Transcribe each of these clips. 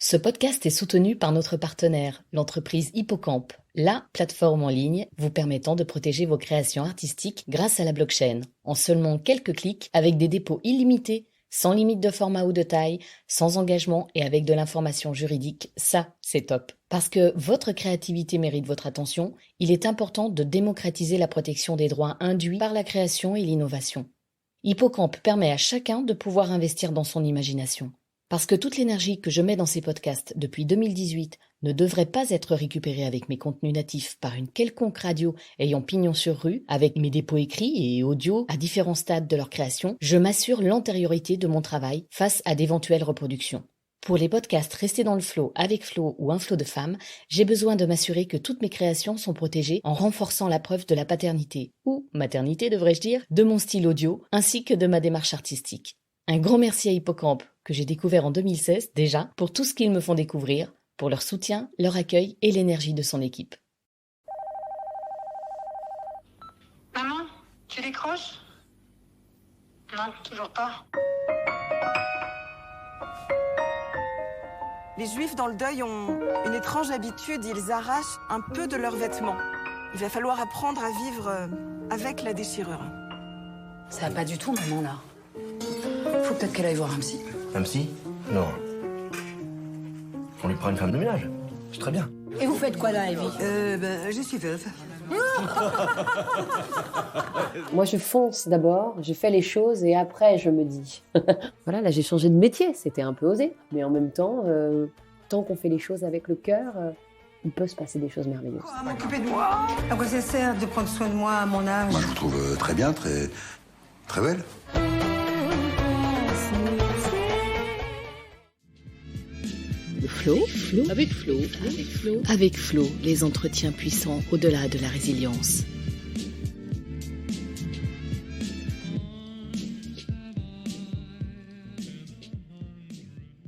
Ce podcast est soutenu par notre partenaire, l'entreprise Hippocampe, la plateforme en ligne vous permettant de protéger vos créations artistiques grâce à la blockchain. En seulement quelques clics, avec des dépôts illimités, sans limite de format ou de taille, sans engagement et avec de l'information juridique, ça, c'est top. Parce que votre créativité mérite votre attention, il est important de démocratiser la protection des droits induits par la création et l'innovation. Hippocampe permet à chacun de pouvoir investir dans son imagination. Parce que toute l'énergie que je mets dans ces podcasts depuis 2018 ne devrait pas être récupérée avec mes contenus natifs par une quelconque radio ayant pignon sur rue, avec mes dépôts écrits et audio à différents stades de leur création, je m'assure l'antériorité de mon travail face à d'éventuelles reproductions. Pour les podcasts Rester dans le flow avec Flo ou Un flot de femmes, j'ai besoin de m'assurer que toutes mes créations sont protégées en renforçant la preuve de la paternité, ou maternité devrais-je dire, de mon style audio ainsi que de ma démarche artistique. Un grand merci à Hippocampe, que j'ai découvert en 2016 déjà, pour tout ce qu'ils me font découvrir, pour leur soutien, leur accueil et l'énergie de son équipe. Maman, tu décroches? Non, toujours pas. Les Juifs dans le deuil ont une étrange habitude, ils arrachent un peu de leurs vêtements. Il va falloir apprendre à vivre avec la déchirure. Ça va pas du tout, maman, là. Faut peut-être qu'elle aille voir un psy. Un psy? Non. On lui prend une femme de ménage. C'est très bien. Et vous faites quoi dans la vie? Je suis veuve. Moi, je fonce d'abord, je fais les choses et après, je me dis. Voilà, là, j'ai changé de métier, c'était un peu osé. Mais en même temps, tant qu'on fait les choses avec le cœur, il peut se passer des choses merveilleuses. Quoi, m'occuper de moi? À quoi ça sert de prendre soin de moi à mon âge? Moi, je vous trouve très bien, très belle. Avec Flo, les entretiens puissants au-delà de la résilience.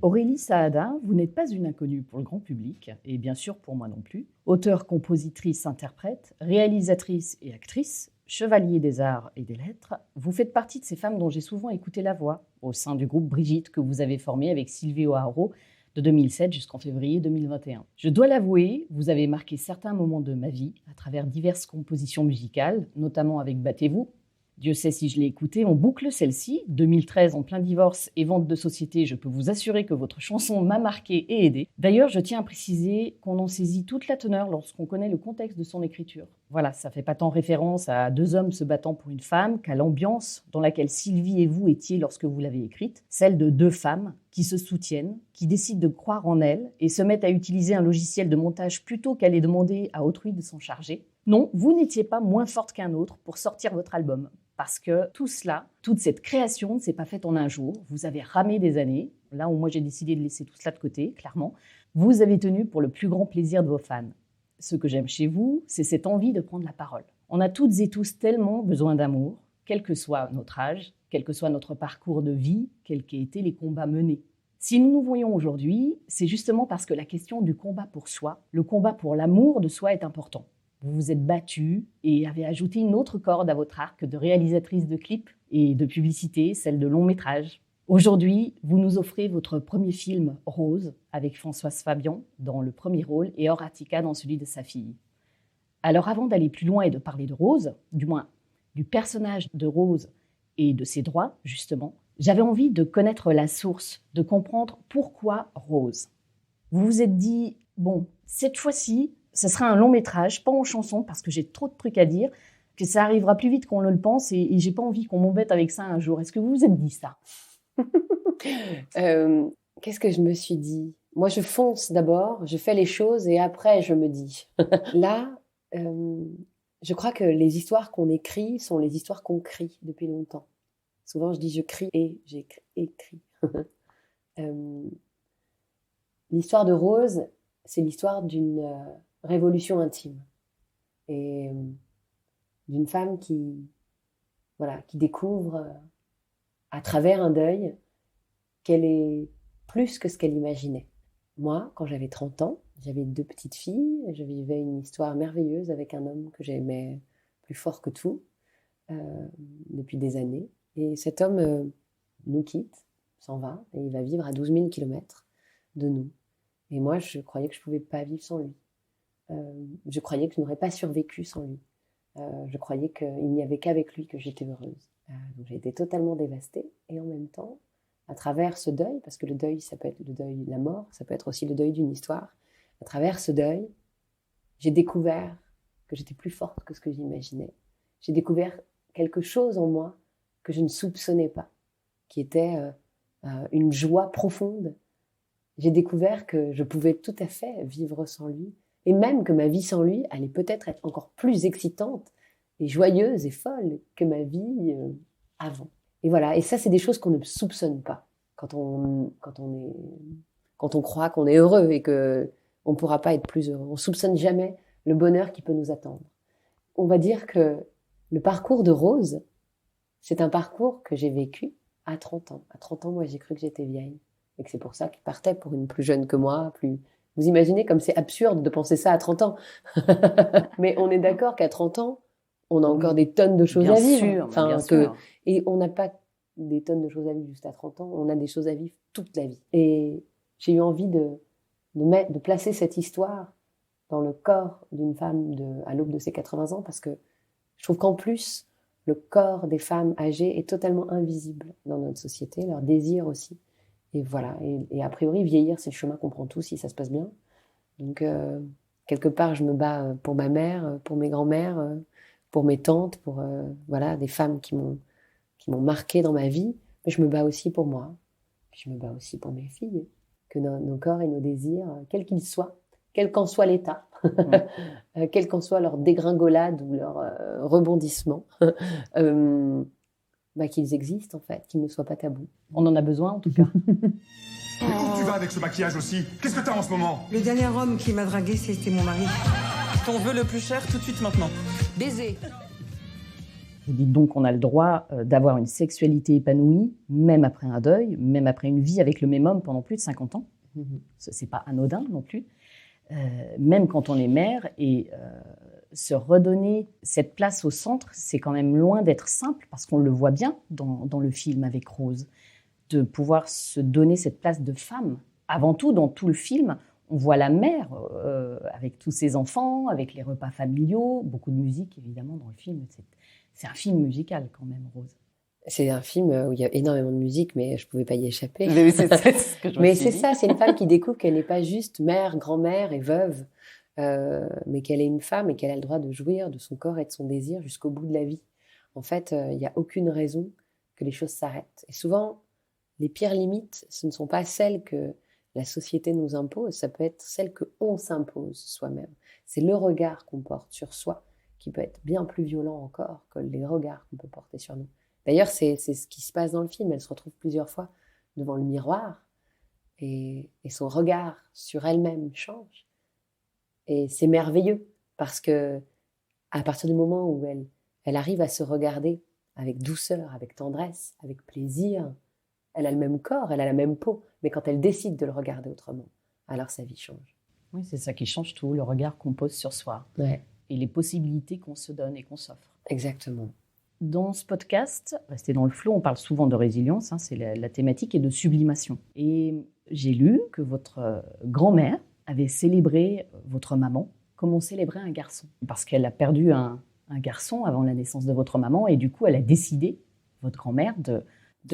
Aurélie Saada, vous n'êtes pas une inconnue pour le grand public, et bien sûr pour moi non plus. Auteure, compositrice, interprète, réalisatrice et actrice, chevalier des arts et des lettres, vous faites partie de ces femmes dont j'ai souvent écouté la voix, au sein du groupe Brigitte que vous avez formé avec Sylvie O'Haraud de 2007 jusqu'en février 2021. Je dois l'avouer, vous avez marqué certains moments de ma vie à travers diverses compositions musicales, notamment avec Battez-vous. Dieu sait si je l'ai écouté, on boucle celle-ci. 2013, en plein divorce et vente de société, je peux vous assurer que votre chanson m'a marqué et aidé. D'ailleurs, je tiens à préciser qu'on en saisit toute la teneur lorsqu'on connaît le contexte de son écriture. Voilà, ça fait pas tant référence à deux hommes se battant pour une femme qu'à l'ambiance dans laquelle Sylvie et vous étiez lorsque vous l'avez écrite, celle de deux femmes qui se soutiennent, qui décident de croire en elles et se mettent à utiliser un logiciel de montage plutôt qu'à aller demander à autrui de s'en charger. Non, vous n'étiez pas moins forte qu'un autre pour sortir votre album. Parce que tout cela, toute cette création ne s'est pas faite en un jour. Vous avez ramé des années. Là où moi j'ai décidé de laisser tout cela de côté, clairement. Vous avez tenu pour le plus grand plaisir de vos fans. Ce que j'aime chez vous, c'est cette envie de prendre la parole. On a toutes et tous tellement besoin d'amour, quel que soit notre âge, quel que soit notre parcours de vie, quels qu'aient été les combats menés. Si nous nous voyons aujourd'hui, c'est justement parce que la question du combat pour soi, le combat pour l'amour de soi est important. Vous vous êtes battue et avez ajouté une autre corde à votre arc de réalisatrice de clips et de publicité, celle de long métrage. Aujourd'hui, vous nous offrez votre premier film Rose avec Françoise Fabian dans le premier rôle et Horatica dans celui de sa fille. Alors avant d'aller plus loin et de parler de Rose, du moins du personnage de Rose et de ses droits justement, j'avais envie de connaître la source, de comprendre pourquoi Rose. Vous vous êtes dit, bon, cette fois-ci, ce sera un long métrage, pas en chanson, parce que j'ai trop de trucs à dire, que ça arrivera plus vite qu'on ne le pense et j'ai pas envie qu'on m'embête avec ça un jour. Est-ce que vous vous êtes dit ça? Qu'est-ce que je me suis dit? Moi, je fonce d'abord, je fais les choses et après, je me dis. Là, je crois que les histoires qu'on écrit sont les histoires qu'on crie depuis longtemps. Souvent, je dis je crie et j'ai écrit. L'histoire de Rose, c'est l'histoire d'une révolution intime et d'une femme qui découvre à travers un deuil qu'elle est plus que ce qu'elle imaginait. Moi, quand j'avais 30 ans, j'avais 2 petites filles, je vivais une histoire merveilleuse avec un homme que j'aimais plus fort que tout depuis des années. Et cet homme nous quitte, s'en va, et il va vivre à 12 000 kilomètres de nous. Et moi, je croyais que je ne pouvais pas vivre sans lui. Je croyais que je n'aurais pas survécu sans lui. Je croyais qu'il n'y avait qu'avec lui que j'étais heureuse. Donc j'ai été totalement dévastée. Et en même temps, à travers ce deuil, parce que le deuil, ça peut être le deuil de la mort, ça peut être aussi le deuil d'une histoire, à travers ce deuil, j'ai découvert que j'étais plus forte que ce que j'imaginais. J'ai découvert quelque chose en moi que je ne soupçonnais pas, qui était une joie profonde. J'ai découvert que je pouvais tout à fait vivre sans lui, et même que ma vie sans lui allait peut-être être encore plus excitante et joyeuse et folle que ma vie avant. Et voilà, et ça, c'est des choses qu'on ne soupçonne pas quand on croit qu'on est heureux et qu'on ne pourra pas être plus heureux. On ne soupçonne jamais le bonheur qui peut nous attendre. On va dire que le parcours de Rose, c'est un parcours que j'ai vécu à 30 ans. À 30 ans, moi, j'ai cru que j'étais vieille. Et que c'est pour ça qu'il partait pour une plus jeune que moi. Vous imaginez comme c'est absurde de penser ça à 30 ans. Mais on est d'accord qu'à 30 ans, on a encore des tonnes de choses à vivre. Bien sûr. Et on n'a pas des tonnes de choses à vivre juste à 30 ans. On a des choses à vivre toute la vie. Et j'ai eu envie de placer cette histoire dans le corps d'une femme à l'aube de ses 80 ans, parce que je trouve qu'en plus, le corps des femmes âgées est totalement invisible dans notre société, leur désir aussi. Et voilà, et a priori, vieillir, c'est le chemin qu'on prend tous si ça se passe bien. Donc, quelque part, je me bats pour ma mère, pour mes grands-mères, pour mes tantes, pour voilà, des femmes qui m'ont marquée dans ma vie. Mais je me bats aussi pour moi. Puis je me bats aussi pour mes filles. Que nos corps et nos désirs, quels qu'ils soient, quel qu'en soit l'état, quel qu'en soit leur dégringolade ou leur rebondissement, qu'ils existent en fait, qu'ils ne soient pas tabous. On en a besoin en tout cas. Mais où tu vas avec ce maquillage aussi? Qu'est-ce que t'as en ce moment? Le dernier homme qui m'a dragué, c'était mon mari. Ton vœu le plus cher tout de suite maintenant. Baiser. Vous dites donc qu'on a le droit d'avoir une sexualité épanouie, même après un deuil, même après une vie avec le même homme pendant plus de 50 ans. C'est pas anodin non plus. Même quand on est mère, et se redonner cette place au centre, c'est quand même loin d'être simple, parce qu'on le voit bien dans le film avec Rose, de pouvoir se donner cette place de femme. Avant tout, dans tout le film, on voit la mère avec tous ses enfants, avec les repas familiaux, beaucoup de musique évidemment dans le film. C'est un film musical quand même, Rose. C'est un film où il y a énormément de musique, mais je ne pouvais pas y échapper. Mais c'est ce que je me Mais suis c'est dit. ça, c'est une femme qui découvre qu'elle n'est pas juste mère, grand-mère et veuve, mais qu'elle est une femme et qu'elle a le droit de jouir de son corps et de son désir jusqu'au bout de la vie. En fait, il n'y a aucune raison que les choses s'arrêtent. Et souvent, les pires limites, ce ne sont pas celles que la société nous impose, ça peut être celles qu'on s'impose soi-même. C'est le regard qu'on porte sur soi qui peut être bien plus violent encore que les regards qu'on peut porter sur nous. D'ailleurs, c'est ce qui se passe dans le film. Elle se retrouve plusieurs fois devant le miroir et son regard sur elle-même change. Et c'est merveilleux parce que à partir du moment où elle arrive à se regarder avec douceur, avec tendresse, avec plaisir, elle a le même corps, elle a la même peau, mais quand elle décide de le regarder autrement, alors sa vie change. Oui, c'est ça qui change tout, le regard qu'on pose sur soi Ouais, et les possibilités qu'on se donne et qu'on s'offre. exactement. Dans ce podcast, restez dans le flow, on parle souvent de résilience, c'est la thématique, et de sublimation. Et j'ai lu que votre grand-mère avait célébré votre maman comme on célébrait un garçon. Parce qu'elle a perdu un garçon avant la naissance de votre maman, et du coup, elle a décidé, votre grand-mère, de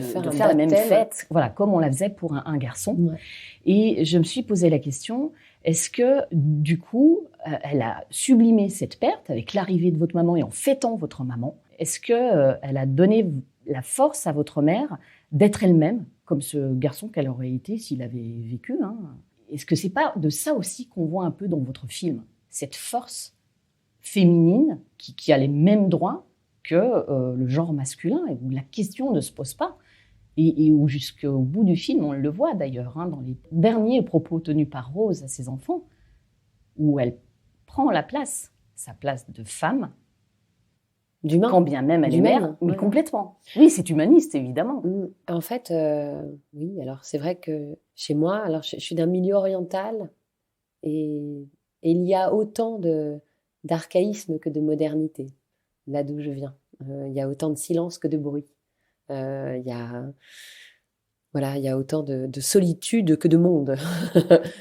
faire la même fête, voilà, comme on la faisait pour un garçon. Ouais. Et je me suis posé la question, est-ce que, du coup, elle a sublimé cette perte avec l'arrivée de votre maman et en fêtant votre maman? Est-ce qu'elle a donné la force à votre mère d'être elle-même, comme ce garçon qu'elle aurait été s'il avait vécu, hein? Est-ce que c'est pas de ça aussi qu'on voit un peu dans votre film, cette force féminine qui a les mêmes droits que le genre masculin, et où la question ne se pose pas, et où jusqu'au bout du film, on le voit d'ailleurs, dans les derniers propos tenus par Rose à ses enfants, où elle prend sa place de femme, D'humain. quand bien même elle est D'humaine, mère, mais ouais. complètement. Oui, c'est humaniste, évidemment. En fait, oui, alors c'est vrai que chez moi, alors je suis d'un milieu oriental, et il y a autant d'archaïsme que de modernité, là d'où je viens. Il y a autant de silence que de bruit. Il y a Voilà, il y a autant de solitude que de monde.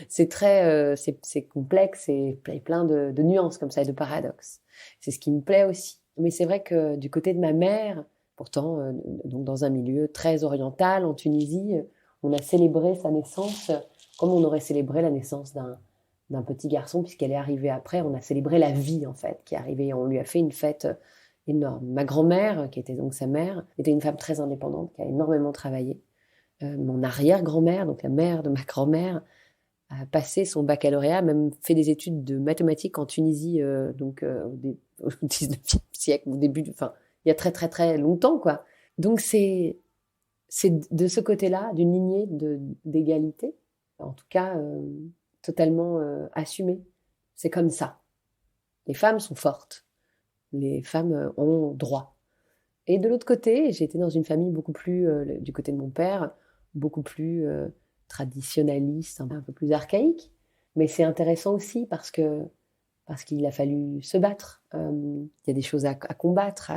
C'est très, c'est complexe et plein de nuances comme ça et de paradoxes. C'est ce qui me plaît aussi. Mais c'est vrai que du côté de ma mère, pourtant, donc dans un milieu très oriental, en Tunisie, on a célébré sa naissance comme on aurait célébré la naissance d'un petit garçon, puisqu'elle est arrivée après. On a célébré la vie, en fait, qui est arrivée. On lui a fait une fête énorme. Ma grand-mère, qui était donc sa mère, était une femme très indépendante, qui a énormément travaillé. Mon arrière-grand-mère, donc la mère de ma grand-mère, a passé son baccalauréat, a même fait des études de mathématiques en Tunisie, au 19e siècle, au début, enfin, il y a très très très longtemps, quoi. Donc c'est de ce côté-là, d'une lignée d'égalité, en tout cas totalement assumée. C'est comme ça. Les femmes sont fortes. Les femmes ont droit. Et de l'autre côté, j'ai été dans une famille beaucoup plus, du côté de mon père, beaucoup plus traditionnaliste, un peu plus archaïque. Mais c'est intéressant aussi parce qu'il a fallu se battre. Il y a des choses à combattre.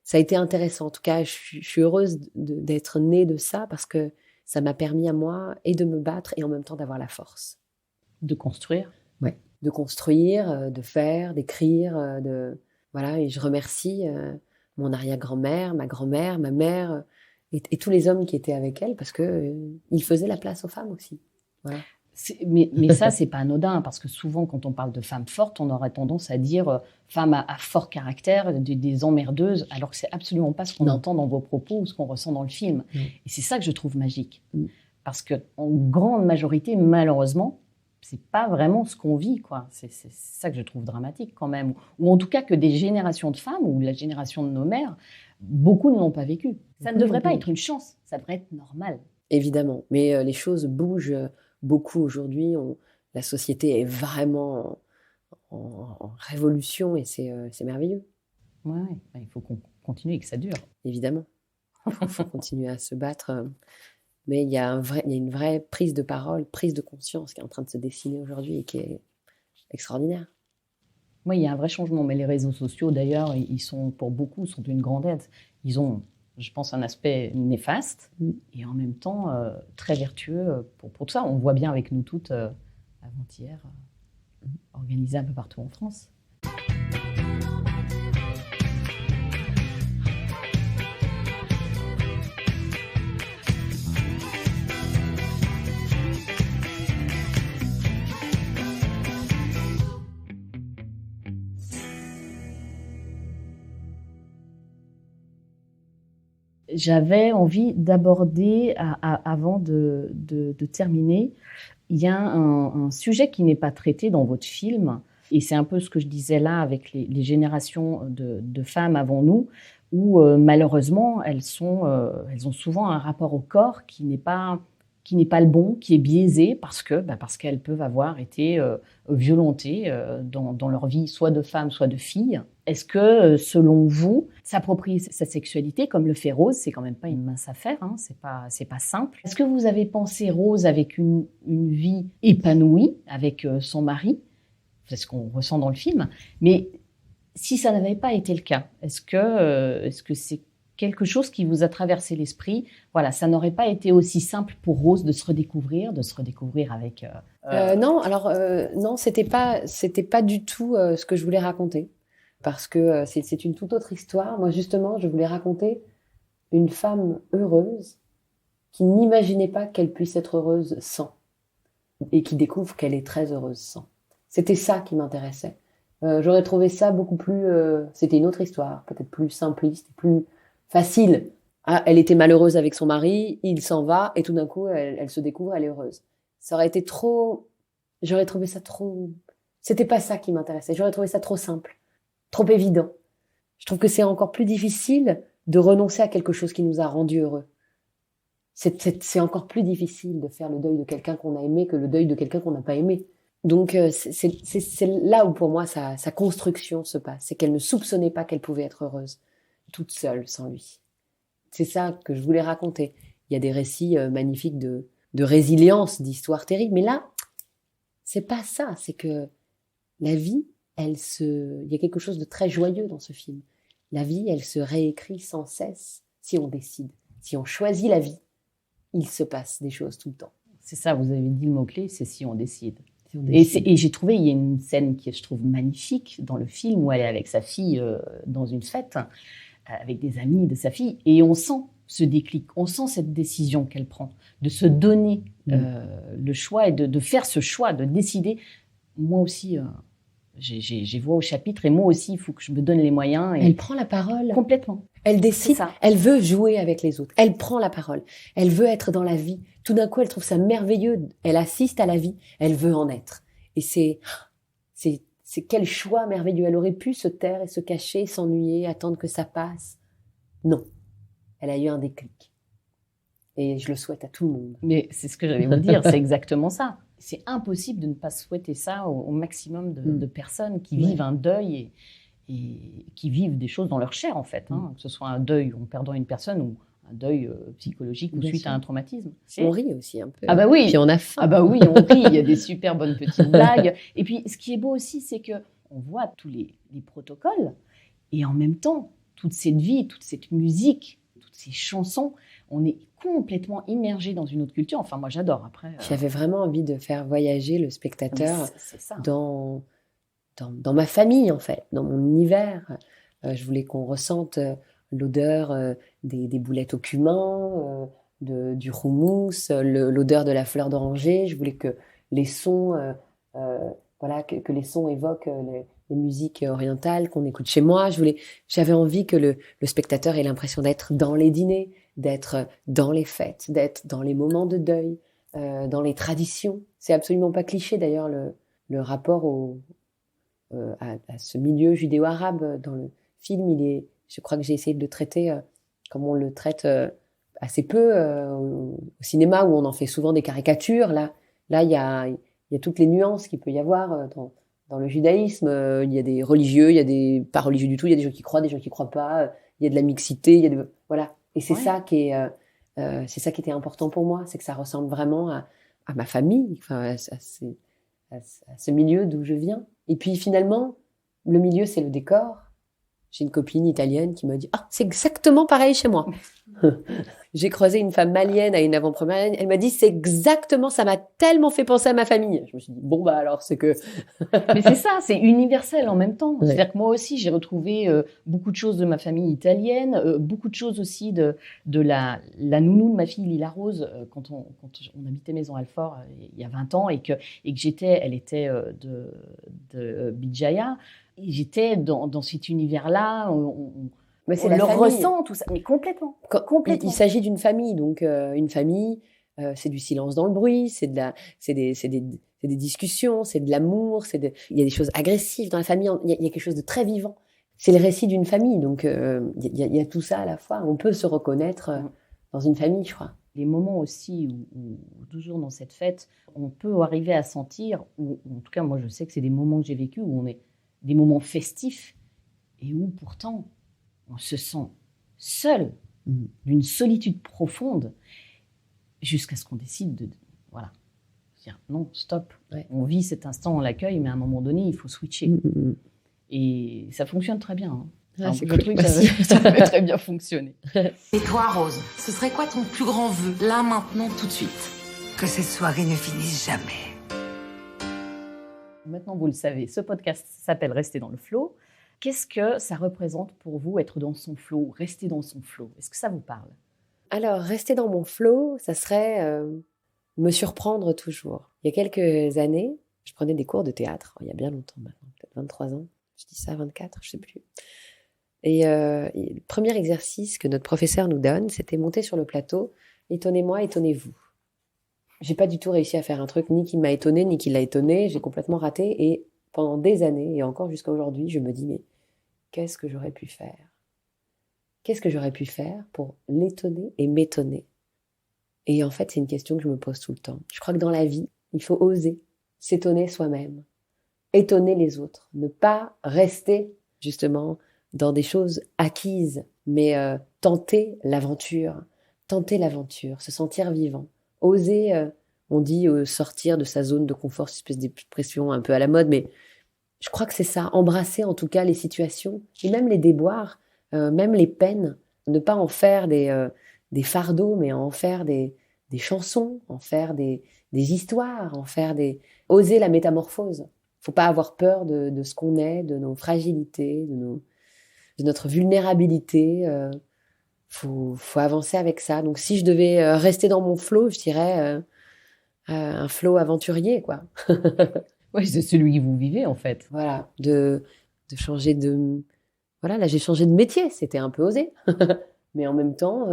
Ça a été intéressant. En tout cas, je suis heureuse d'être née de ça parce que ça m'a permis à moi et de me battre et en même temps d'avoir la force. De construire. Oui. De construire, de faire, d'écrire. Voilà, et je remercie mon arrière-grand-mère, ma grand-mère, ma mère et tous les hommes qui étaient avec elle parce qu'ils faisaient la place aux femmes aussi. Voilà. Mais ça, c'est pas anodin, parce que souvent, quand on parle de femmes fortes, on aurait tendance à dire femmes à fort caractère, des emmerdeuses, alors que c'est absolument pas ce qu'on entend dans vos propos ou ce qu'on ressent dans le film. Et c'est ça que je trouve magique. Parce qu'en grande majorité, malheureusement, c'est pas vraiment ce qu'on vit, quoi. C'est ça que je trouve dramatique quand même. Ou en tout cas que des générations de femmes, ou la génération de nos mères, beaucoup ne l'ont pas vécu. Ça ne devrait pas être une chance, ça devrait être normal. Évidemment, mais les choses bougent beaucoup aujourd'hui. La société est vraiment en révolution et c'est merveilleux. Ouais, il faut qu'on continue et que ça dure. Évidemment, il faut continuer à se battre. Mais il y a une vraie prise de parole, prise de conscience qui est en train de se dessiner aujourd'hui et qui est extraordinaire. Oui, il y a un vrai changement. Mais les réseaux sociaux, d'ailleurs, ils sont pour beaucoup sont une grande aide. Ils ont, je pense, un aspect néfaste et en même temps très vertueux pour tout ça. On voit bien avec nous toutes avant-hier, organisées un peu partout en France. J'avais envie d'aborder, avant de terminer, il y a un sujet qui n'est pas traité dans votre film, et c'est un peu ce que je disais là avec les générations de femmes avant nous, où malheureusement, elles ont souvent un rapport au corps qui n'est pas le bon, qui est biaisé parce qu'elles peuvent avoir été violentées dans leur vie, soit de femmes, soit de filles. Est-ce que, selon vous, s'approprier sa sexualité, comme le fait Rose, c'est quand même pas une mince affaire, hein, c'est pas simple. Est-ce que vous avez pensé Rose avec une vie épanouie avec son mari? C'est ce qu'on ressent dans le film. Mais si ça n'avait pas été le cas, est-ce que c'est quelque chose qui vous a traversé l'esprit? Voilà, ça n'aurait pas été aussi simple pour Rose de se redécouvrir avec... Non, alors non, c'était pas du tout ce que je voulais raconter. Parce que c'est une toute autre histoire. Moi, justement, je voulais raconter une femme heureuse qui n'imaginait pas qu'elle puisse être heureuse sans. Et qui découvre qu'elle est très heureuse sans. C'était ça qui m'intéressait. J'aurais trouvé ça beaucoup plus... c'était une autre histoire, peut-être plus simpliste, plus facile. Ah, elle était malheureuse avec son mari, il s'en va, et tout d'un coup, elle se découvre, elle est heureuse. Ça aurait été trop... J'aurais trouvé ça trop... C'était pas ça qui m'intéressait. J'aurais trouvé ça trop simple, trop évident. Je trouve que c'est encore plus difficile de renoncer à quelque chose qui nous a rendus heureux. C'est encore plus difficile de faire le deuil de quelqu'un qu'on a aimé que le deuil de quelqu'un qu'on n'a pas aimé. Donc c'est là où pour moi sa construction se passe. C'est qu'elle ne soupçonnait pas qu'elle pouvait être heureuse, toute seule, sans lui. C'est ça que je voulais raconter. Il y a des récits magnifiques de résilience, d'histoires terribles. Mais là, c'est pas ça. C'est que la vie, il y a quelque chose de très joyeux dans ce film. La vie, elle se réécrit sans cesse si on décide. Si on choisit la vie, il se passe des choses tout le temps. C'est ça, vous avez dit le mot-clé, c'est si on décide. Si on Et, décide. et j'ai trouvé, il y a une scène qui est, je trouve, magnifique dans le film où elle est avec sa fille dans une fête, avec des amis de sa fille, et on sent ce déclic, on sent cette décision qu'elle prend, de se donner le choix et de faire ce choix, de décider. Moi aussi, j'ai voix au chapitre, et moi aussi, il faut que je me donne les moyens. Et Elle prend la parole. complètement. Elle décide, C'est ça. elle veut jouer avec les autres. Elle prend la parole. Elle veut être dans la vie. Tout d'un coup, elle trouve ça merveilleux. Elle assiste à la vie. Elle veut en être. Et c'est quel choix merveilleux. Elle aurait pu se taire et se cacher, s'ennuyer, attendre que ça passe. Non. Elle a eu un déclic. Et je le souhaite à tout le monde. Mais c'est ce que j'allais vous dire, c'est exactement ça. C'est impossible de ne pas souhaiter ça au maximum de personnes qui vivent un deuil et qui vivent des choses dans leur chair, en fait. Hein, que ce soit un deuil en perdant une personne ou un deuil psychologique ou Bien suite sûr. à un traumatisme. On rit aussi un peu. Ah bah oui. Puis on a faim. Ah bah oui, on rit, il y a des super bonnes petites blagues. Et puis, ce qui est beau aussi, c'est que on voit tous les protocoles et en même temps, toute cette vie, toute cette musique, toutes ces chansons, on est complètement immergé dans une autre culture. Enfin, moi, j'adore. Après, J'avais vraiment envie de faire voyager le spectateur c'est ça. dans ma famille, en fait, dans mon univers. Je voulais qu'on ressente l'odeur des boulettes au cumin, du houmous, l'odeur de la fleur d'oranger. Je voulais que les sons, que les sons évoquent les musiques orientales qu'on écoute chez moi. J'avais envie que le spectateur ait l'impression d'être dans les dîners, d'être dans les fêtes, d'être dans les moments de deuil, dans les traditions. C'est absolument pas cliché d'ailleurs le rapport à ce milieu judéo-arabe dans le film. Je crois que j'ai essayé de le traiter comme on le traite assez peu au cinéma, où on en fait souvent des caricatures. Là, il y a toutes les nuances qu'il peut y avoir dans le judaïsme. Il y a des religieux, il y a des pas religieux du tout, il y a des gens qui croient, des gens qui croient pas. Il y a de la mixité, voilà. Et c'est ça qui était important pour moi, c'est que ça ressemble vraiment à ma famille, enfin, à ce milieu d'où je viens. Et puis finalement, le milieu, c'est le décor. J'ai une copine italienne qui m'a dit « Ah, c'est exactement pareil chez moi !» J'ai croisé une femme malienne à une avant-première. Elle m'a dit « C'est exactement, ça m'a tellement fait penser à ma famille. » Je me suis dit « Bon, bah alors, c'est que... » Mais c'est ça, c'est universel en même temps. Ouais. C'est-à-dire que moi aussi, j'ai retrouvé beaucoup de choses de ma famille italienne, beaucoup de choses aussi de la nounou de ma fille Lila Rose, quand on habitait Maison Alfort il y a 20 ans, et que elle était de Bijaya. Et j'étais dans cet univers-là, Mais c'est on la le famille. ressent, tout ça, mais complètement. Il s'agit d'une famille, donc une famille, c'est du silence dans le bruit, c'est des discussions, c'est de l'amour, il y a des choses agressives dans la famille, il y a quelque chose de très vivant. C'est le récit d'une famille, donc il y a tout ça à la fois. On peut se reconnaître dans une famille, je crois. Les moments aussi où toujours dans cette fête, on peut arriver à sentir, ou en tout cas moi je sais que c'est des moments que j'ai vécus où on est des moments festifs et où pourtant on se sent seul, d'une solitude profonde, jusqu'à ce qu'on décide de dire non, stop, on vit cet instant, on l'accueille, mais à un moment donné, il faut switcher. Et ça fonctionne très bien. Hein. Ah, c'est je cool. trouve que ça peut très bien fonctionner. Et toi, Rose, ce serait quoi ton plus grand vœu, là, maintenant, tout de suite? Que cette soirée ne finisse jamais. Maintenant, vous le savez, ce podcast s'appelle Rester dans le flow. Qu'est-ce que ça représente pour vous, être dans son flow, rester dans son flow? Est-ce que ça vous parle? Alors, rester dans mon flow, ça serait me surprendre toujours. Il y a quelques années, je prenais des cours de théâtre, il y a bien longtemps maintenant, peut-être 23 ans, je dis ça, 24, je sais plus. Et le premier exercice que notre professeur nous donne, c'était monter sur le plateau, étonnez-moi, étonnez-vous. J'ai pas du tout réussi à faire un truc ni qui m'a étonné, ni qui l'a étonné, j'ai complètement raté, et pendant des années, et encore jusqu'à aujourd'hui, je me dis, mais qu'est-ce que j'aurais pu faire? Qu'est-ce que j'aurais pu faire pour l'étonner et m'étonner? Et en fait, c'est une question que je me pose tout le temps. Je crois que dans la vie, il faut oser s'étonner soi-même, étonner les autres, ne pas rester justement dans des choses acquises, mais tenter l'aventure, se sentir vivant, oser, on dit sortir de sa zone de confort, cette espèce d'expression un peu à la mode, mais je crois que c'est ça, embrasser en tout cas les situations, et même les déboires, même les peines, ne pas en faire des fardeaux, mais en faire des chansons, en faire des histoires, oser la métamorphose. Faut pas avoir peur de ce qu'on est, de nos fragilités, de notre vulnérabilité. Faut avancer avec ça. Donc si je devais rester dans mon flow, je dirais un flow aventurier, quoi. Oui, c'est celui que vous vivez, en fait. Voilà, de changer de... Voilà, là, j'ai changé de métier, c'était un peu osé. Mais en même temps,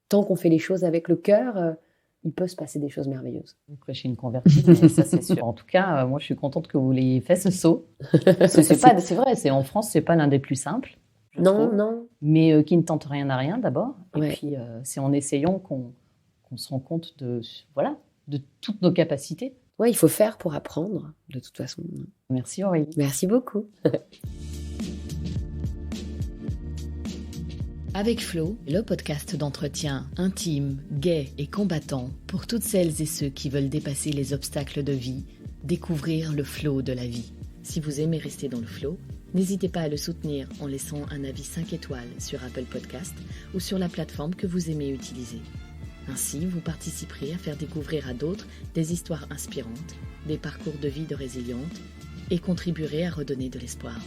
tant qu'on fait les choses avec le cœur, il peut se passer des choses merveilleuses. Vous prêchez une convertie, mais ça, c'est sûr. En tout cas, moi, je suis contente que vous l'ayez fait, ce saut. C'est vrai, en France, c'est pas l'un des plus simples. Non. Mais qui ne tente rien à rien, d'abord. Et Ouais. puis, c'est en essayant qu'on se rend compte de toutes nos capacités. Ouais, il faut faire pour apprendre, de toute façon. Merci Aurélie. Merci beaucoup. Avec Flo, le podcast d'entretien intime, gai et combattant pour toutes celles et ceux qui veulent dépasser les obstacles de vie, découvrir le flow de la vie. Si vous aimez rester dans le flow, n'hésitez pas à le soutenir en laissant un avis 5 étoiles sur Apple Podcast ou sur la plateforme que vous aimez utiliser. Ainsi, vous participerez à faire découvrir à d'autres des histoires inspirantes, des parcours de vie de résilientes et contribuerez à redonner de l'espoir.